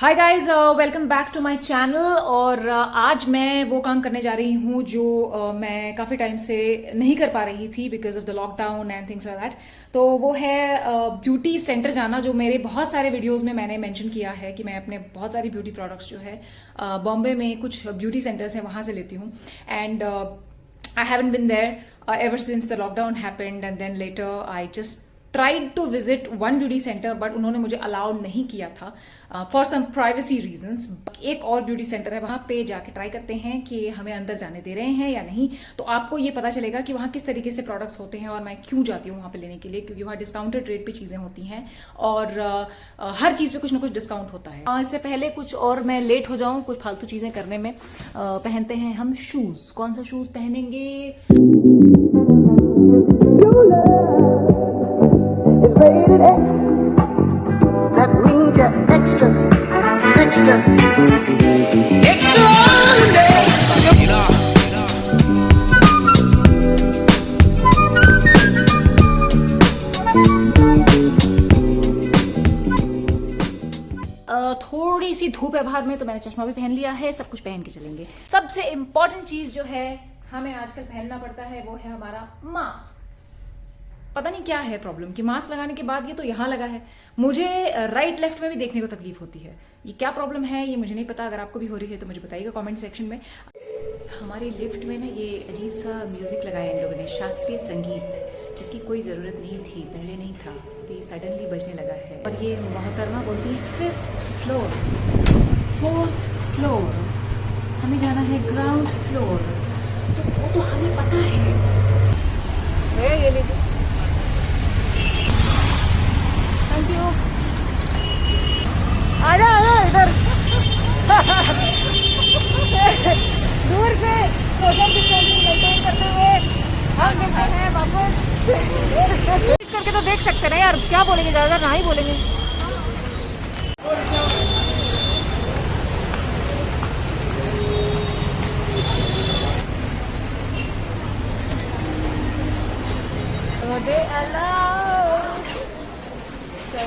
Hi guys, welcome back to my channel. और आज मैं वो काम करने जा रही हूँ जो मैं काफ़ी टाइम से नहीं कर पा रही थी because of the lockdown and things like that. तो वो है ब्यूटी सेंटर जाना, जो मेरे बहुत सारे वीडियोस में मैंने मेंशन किया है कि मैं अपने बहुत सारी ब्यूटी प्रोडक्ट्स जो है बॉम्बे में कुछ ब्यूटी सेंटर्स हैं वहाँ से लेती हूँ। And I haven't been there ever since the lockdown happened, and then later I just tried to visit one beauty center, but उन्होंने मुझे अलाउ नहीं किया था फॉर सम प्राइवेसी रीजंस। एक और ब्यूटी सेंटर है, वहाँ पे जाके ट्राई करते हैं कि हमें अंदर जाने दे रहे हैं या नहीं। तो आपको ये पता चलेगा कि वहाँ किस तरीके से प्रोडक्ट्स होते हैं और मैं क्यों जाती हूँ वहाँ पे लेने के लिए, क्योंकि वहाँ डिस्काउंटेड रेट पे चीज़ें होती हैं और हर चीज़ पे कुछ ना कुछ डिस्काउंट होता है। इससे पहले कुछ और मैं लेट हो जाऊँ कुछ फालतू चीज़ें करने में, पहनते हैं हम शूज़। कौन सा शूज़ पहनेंगे? Is rated X. That means you're extra, extra, extraordinary. थोड़ी सी धूप है बाहर में, तो मैंने चश्मा भी पहन लिया है। सब कुछ पहन के चलेंगे। सबसे इम्पोर्टेंट चीज जो है हमें आजकल पहनना पड़ता है वो है हमारा मास्क। पता नहीं क्या है प्रॉब्लम कि मास्क लगाने के बाद ये तो यहाँ लगा है, मुझे राइट लेफ्ट में भी देखने को तकलीफ होती है। ये क्या प्रॉब्लम है ये मुझे नहीं पता। अगर आपको भी हो रही है तो मुझे बताइएगा कमेंट सेक्शन में। हमारी लिफ्ट में ना ये अजीब सा म्यूज़िक लगाया इन लोगों ने, शास्त्रीय संगीत, जिसकी कोई ज़रूरत नहीं थी, पहले नहीं था, तो ये सडनली बजने लगा है। और ये मोहतरमा बोलती है 5th फ्लोर 4th फ्लोर, हमें जाना है ग्राउंड फ्लोर। तो वो तो हमें पता है। ये लीजिए, थैंक यू। आजा आजा इधर। दूर से सोशल डिस्टेंसिंग मेंटेन करते हुए हम मिलते हैं वापस। करके तो देख सकते ना यार, क्या बोलेंगे, ज़्यादा ना ही बोलेंगे। They allow. So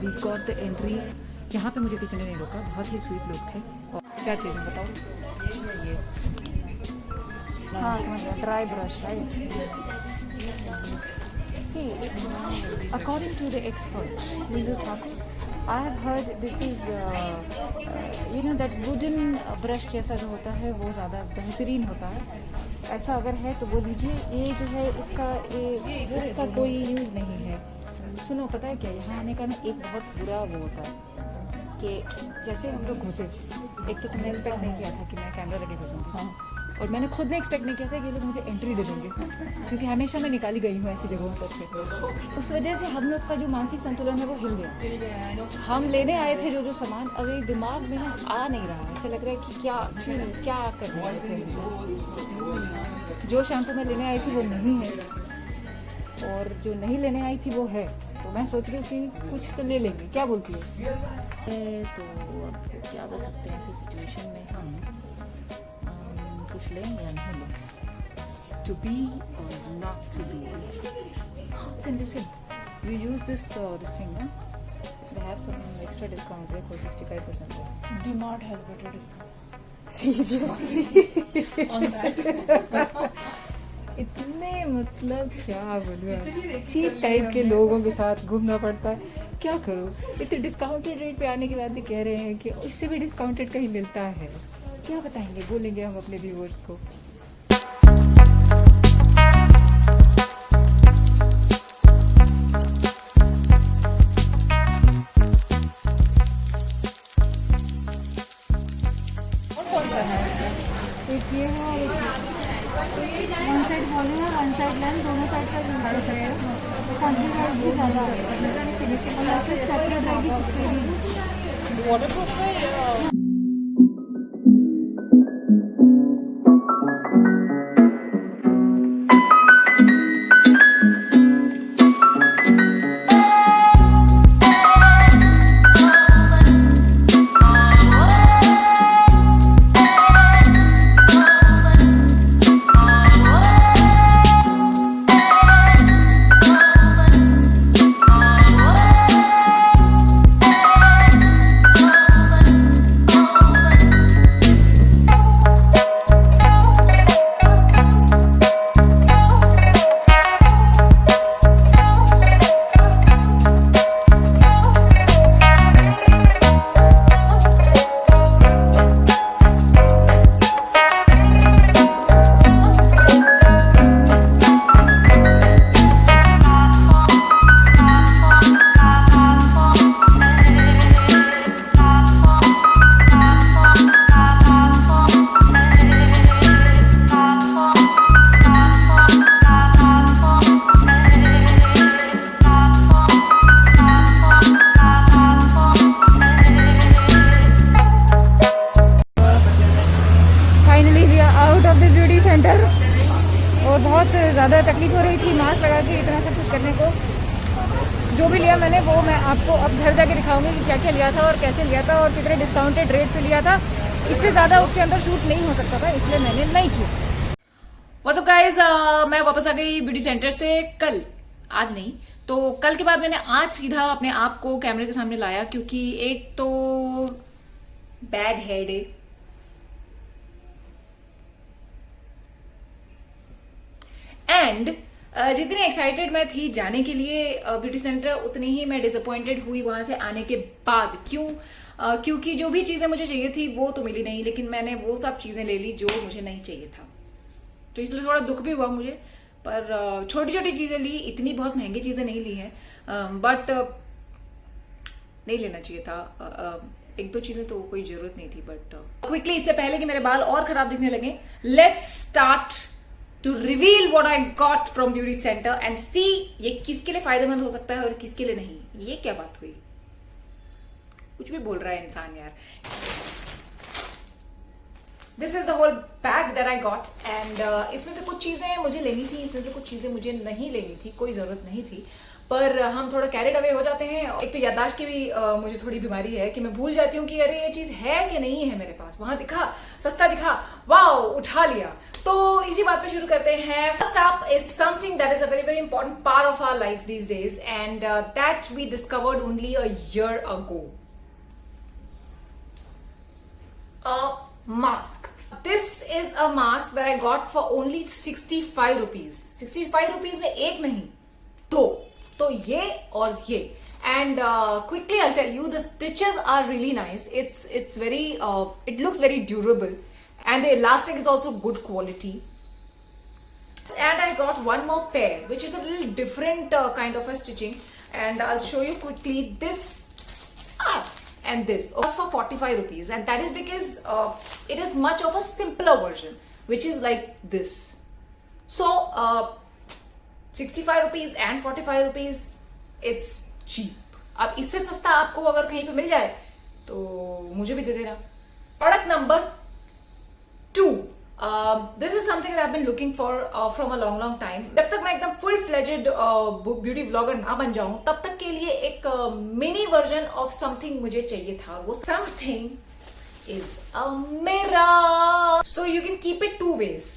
we got the entry। यहाँ पे मुझे किसी ने नहीं रोका, बहुत ही स्वीट लोग थे। और क्या चीज़ है बताओ? ये हाँ समझ गया, dry brush right. According to the expert Lulu Thakur, I have heard this is that wooden brush जैसा जो होता है वो ज़्यादा बेहतरीन होता है। ऐसा अगर है तो वो लीजिए। ये जो है इसका कोई यूज़ नहीं है। सुनो, पता है क्या, यहाँ आने का ना एक बहुत बुरा वो होता है कि जैसे हम लोग घुसे, एक तो तुमने एक्सपेक्ट नहीं किया था कि मैं कैमरा लगे घुसूँगी। हाँ। और मैंने खुद ने एक्सपेक्ट नहीं किया था कि ये लोग मुझे एंट्री दे देंगे, क्योंकि हमेशा मैं निकाली गई हूँ ऐसी जगहों पर से। उस वजह से हम लोग का जो मानसिक संतुलन है वो हिल गया। हम लेने आए थे जो सामान, अब ये दिमाग में ना आ नहीं रहा है। ऐसा लग रहा है कि क्या कर रहे थे। जो शैम्पू मैं लेने आई थी वो नहीं है, और जो नहीं लेने आई थी वो है। तो मैं सोच रही हूँ कि कुछ तो ले लेंगे, क्या बोलती है? तो अब क्या कर सकते हैं ऐसी सिचुएशन में, हम कुछ लें या नहीं लें? To be or not to be? Listen, you use this thing, no? They have some extra discount there for 65% off. DMart has better discount. Seriously? On that. इतने मतलब क्या बोलूँ, चीप टाइप के लोगों के साथ घूमना पड़ता है, क्या करूँ। इतने डिस्काउंटेड रेट पे आने के बाद भी कह रहे हैं कि इससे भी डिस्काउंटेड कहीं मिलता है। क्या बताएंगे, बोलेंगे हम अपने व्यूअर्स को? कौन सा है इसमें? एक ये है और एक वन साइड वॉल्यूम और वन साइड लेंथ, दोनों साइड से यूज कर सकते हैं। क्वांटिटी वाइज भी ज़्यादा है और लैशेस सेपरेट रहेगी, चिपकेगी। वाटरप्रूफ है या बात करने को। जो भी लिया मैंने वो मैं आपको अब घर जाके दिखाऊंगी कि क्या क्या लिया था और कैसे लिया था और कितने डिस्काउंटेड रेट पे लिया था। इससे ज़्यादा उसके अंदर शूट नहीं हो सकता था, इसलिए मैंने नहीं किया। व्हाट्स अप गाइस, मैं वापस आ गई ब्यूटी सेंटर से कल, आज नहीं तो कल के बाद मैंने आज सीधा अपने आप को कैमरे के सामने लाया, क्योंकि एक तो बैड हेयर डे, एंड जितनी एक्साइटेड मैं थी जाने के लिए ब्यूटी सेंटर, उतनी ही मैं डिसअपॉइंटेड हुई वहां से आने के बाद। क्यों? क्योंकि जो भी चीजें मुझे चाहिए थी वो तो मिली नहीं, लेकिन मैंने वो सब चीजें ले ली जो मुझे नहीं चाहिए था, तो इसलिए थोड़ा दुख भी हुआ मुझे। पर छोटी छोटी चीजें ली, इतनी बहुत महंगी चीजें नहीं ली हैं, बट नहीं लेना चाहिए था। एक दो चीजें तो कोई जरूरत नहीं थी। बट क्विकली, इससे पहले कि मेरे बाल और खराब दिखने लगे, let's start to reveal what I got from beauty center and see ये किसके लिए फायदेमंद हो सकता है और किसके लिए नहीं। ये क्या बात हुई? कुछ भी बोल रहा है इंसान यार। This is the whole bag that I got and इसमें से कुछ चीजें मुझे लेनी थी, इसमें से कुछ चीजें मुझे नहीं लेनी थी, कोई जरूरत नहीं थी। पर हम थोड़ा कैरिड अवे हो जाते हैं। एक तो याददाश्त की भी मुझे थोड़ी बीमारी है कि मैं भूल जाती हूँ कि अरे ये चीज है कि नहीं है मेरे पास। वहां दिखा, सस्ता दिखा, वाओ, उठा लिया। तो इसी बात पे शुरू करते हैं। First up is something that is a very very important part of our life these days and that we discovered only a year ago. A mask. This is a mask that I got for only 65 rupees. 65 rupees में एक नहीं, दो। तो ये और ये। And quickly I'll tell you, the stitches are really nice. It's very it looks very durable, and the elastic is also good quality. And I got one more pair, which is a little different kind of a stitching, and I'll show you quickly this. And this was for 45 rupees, and that is because it is much of a simpler version, which is like this. So 65 rupees and 45 rupees, it's cheap. अब इससे सस्ता आपको अगर कहीं पे मिल जाए तो मुझे भी दे देना। Product number 2, this is something that I have been looking for from a long long time. जब तक मैं एकदम फुल फ्लेजेड ब्यूटी व्लॉगर ना बन जाऊं, तब तक के लिए एक मिनी वर्जन ऑफ समथिंग मुझे चाहिए था। वो something is a mirror. So you can keep it two ways.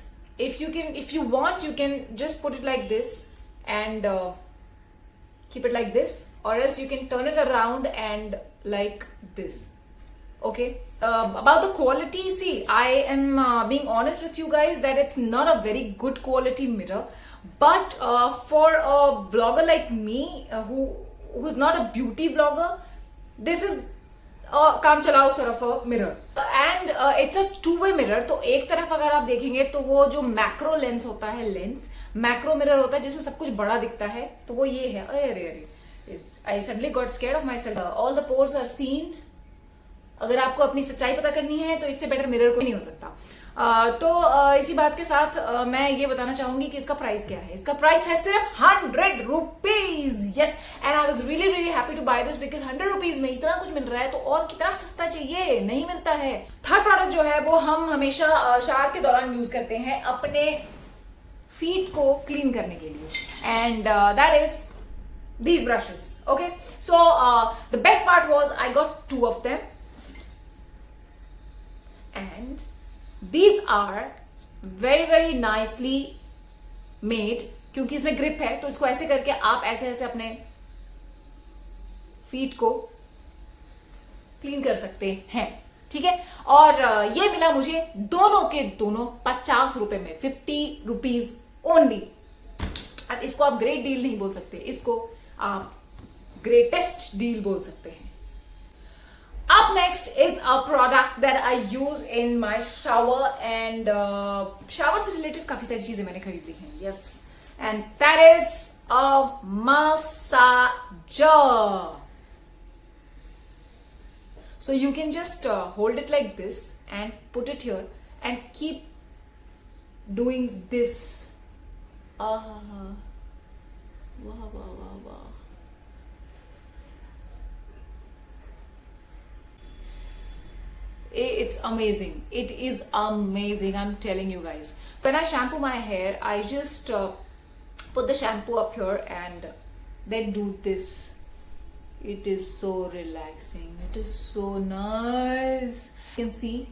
If you want, you can just put it like this and keep it like this, or else you can turn it around and like this. Okay. About the quality, see, I am being honest with you guys that it's not a very good quality mirror, but for a vlogger like me who's not a beauty vlogger, this is काम चलाओ सिर्फ mirror. And it's a two way mirror. तो एक तरफ अगर आप देखेंगे तो वो जो मैक्रो लेंस होता है, मैक्रो मिरर होता है जिसमें सब कुछ बड़ा दिखता है, तो वो ये है। अरे अरे अरे, I suddenly got scared of my self. All the pores are seen. अगर आपको अपनी सच्चाई पता करनी है तो इससे बेटर मिरर कोई नहीं हो सकता। तो इसी बात के साथ मैं ये बताना चाहूंगी कि इसका प्राइस क्या है। इसका प्राइस है सिर्फ 100 rupees. Yes, and I was really really happy to buy this because 100 rupees में इतना कुछ मिल रहा है तो और कितना सस्ता चाहिए, नहीं मिलता है। थर्ड प्रोडक्ट जो है वो हम हमेशा शावर के दौरान यूज करते हैं अपने फीट को क्लीन करने के लिए, and that is these brushes. Okay, so the best part was I got 2 of them, and these are very very nicely made। क्योंकि इसमें ग्रिप है तो इसको ऐसे करके आप ऐसे ऐसे अपने फीट को क्लीन कर सकते हैं, ठीक है। और ये मिला मुझे दोनों के दोनों 50 रुपए में, 50 रुपीज ओनली। अब इसको आप ग्रेट डील नहीं बोल सकते, इसको आप ग्रेटेस्ट डील बोल सकते हैं। Up next is a product that I use in my shower, and shower से related काफी सारी चीजें मैंने खरीद ली हैं। Yes, and that is a massager. So you can just hold it like this and put it here and keep doing this. Wow, wow, wow, wow. It's amazing. It is amazing. I'm telling you guys. When I shampoo my hair, I just put the shampoo up here and then do this. It is so relaxing, it is so nice. You can see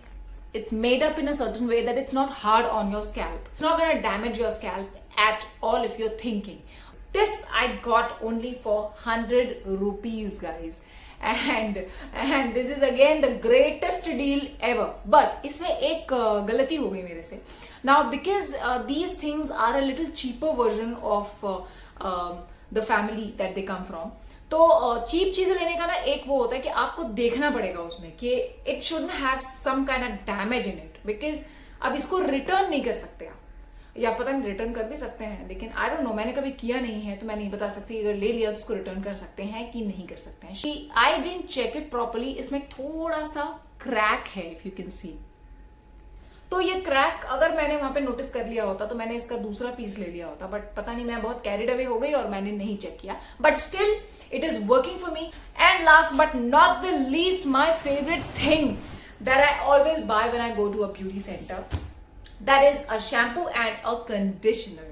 it's made up in a certain way that it's not hard on your scalp. It's not going to damage your scalp at all if you're thinking. This I got only for 100 rupees, guys. And this is again the greatest deal ever. But इसमें एक गलती हो गई मेरे से. Now because these things are a little cheaper version of the family that they come from. तो cheap चीजें लेने का ना एक वो होता है कि आपको देखना पड़ेगा उसमें कि it shouldn't have some kind of damage in it, because अब इसको रिटर्न नहीं कर सकते आप, या पता नहीं रिटर्न कर भी सकते हैं, लेकिन आई डोंट नो, मैंने कभी किया नहीं है तो मैं नहीं बता सकती अगर ले लिया तो उसको रिटर्न कर सकते हैं कि नहीं कर सकते हैं. I didn't check it properly. इसमें थोड़ा सा क्रैक है, इफ यू कैन सी. तो ये क्रैक अगर मैंने वहां पे नोटिस कर लिया होता तो मैंने इसका दूसरा पीस ले लिया होता, बट पता नहीं मैं बहुत कैरिड अवे हो गई और मैंने नहीं चेक किया. But still it is working for me. And last but not the least, my favorite thing that I always buy when I go to a beauty center, that is a shampoo and a conditioner.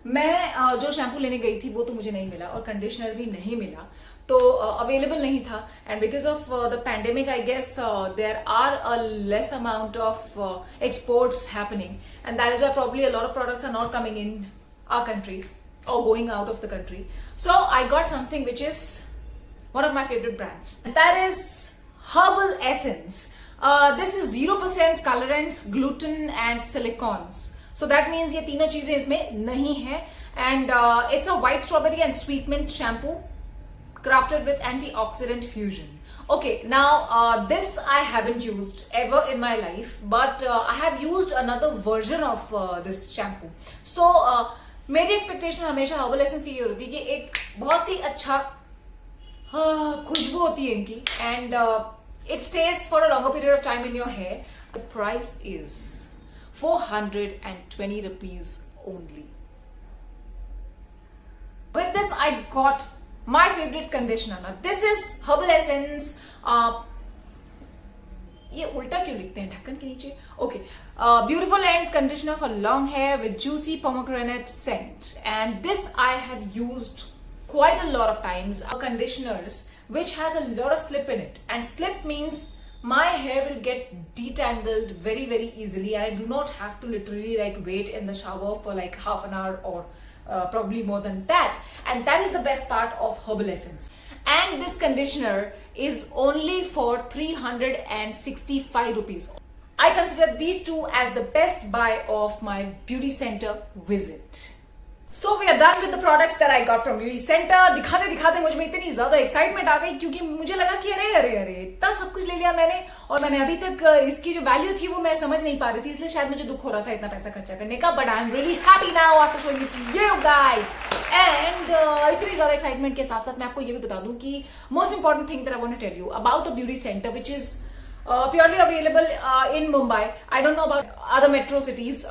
मैं जो shampoo लेने गई थी वो तो मुझे नहीं मिला और कंडीशनर भी नहीं मिला, तो अवेलेबल नहीं था. And because of the pandemic I guess there are a less amount of exports happening, and that is why probably a lot of products are not coming in our country or going out of the country. So I got something which is one of my favorite brands. That is Herbal Essence. This is 0% colorants, gluten and silicones. So that means ये तीनों चीजें इसमें नहीं है. And it's a white strawberry and sweet mint shampoo crafted with antioxidant fusion. Okay, now this I haven't used ever in my life, but I have used another version of this shampoo. So मेरी expectation हमेशा herbal essence ये होती है कि एक बहुत ही अच्छा खुशबू होती है इनकी, and it stays for a longer period of time in your hair. The price is 420 rupees only. With this I got my favorite conditioner. Now this is Herbal Essence. ये उल्टा क्यों लिखते हैं ढक्कन के नीचे? Okay, beautiful ends conditioner for long here with juicy pomegranate scent, and this I have used quite a lot of times. Conditioners which has a lot of slip in it, and slip means my hair will get detangled very very easily, and I do not have to literally like wait in the shower for like half an hour or probably more than that, and that is the best part of Herbal Essence. And this conditioner is only for 365 rupees. I consider these two as the best buy of my beauty center visit. So we are done with the products that I got from beauty center. दिखाते दिखाते मुझ में इतनी ज्यादा excitement आ गई क्योंकि मुझे लगा कि अरे अरे अरे इतना सब कुछ ले लिया मैंने, और मैंने अभी तक इसकी जो वैल्यू थी वो मैं समझ नहीं पा रही थी, इसलिए शायद मुझे दुख हो रहा था इतना पैसा खर्चा करने का. But I am really happy now after showing it to you guys. एंड इतनी ज्यादा एक्साइटमेंट के साथ साथ मैं आपको ये भी बता दूं कि most important thing that I want to tell you about a beauty centre which is purely available in Mumbai. I don't know about other metro cities.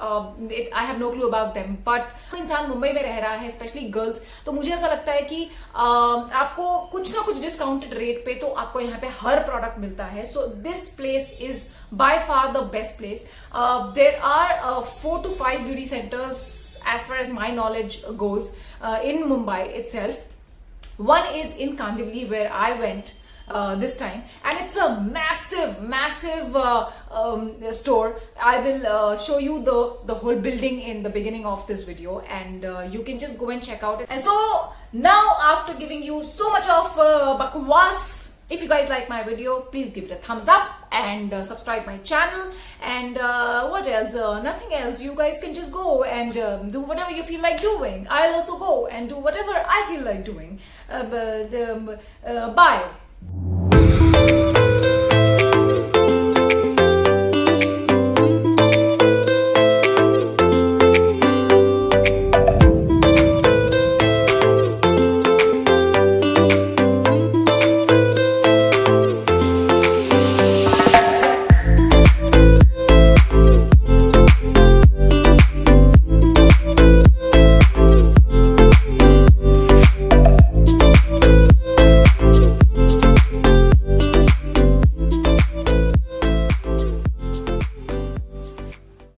I have no clue about them. But इंसान मुंबई में रह रहा है, especially girls, तो मुझे ऐसा लगता है कि आपको कुछ ना कुछ डिस्काउंटेड रेट पे तो आपको यहाँ पे हर प्रोडक्ट मिलता है. So this place is by far the best place. There are 4 to 5 beauty centers as far as my knowledge goes in Mumbai itself. One is in Kandivali where I went this time, and it's a massive store. I will show you the whole building in the beginning of this video, and you can just go and check out it. And so now, after giving you so much of bakwas, if you guys like my video, please give it a thumbs up and subscribe my channel. And what else? Nothing else. You guys can just go and do whatever you feel like doing. I'll also go and do whatever I feel like doing. Bye.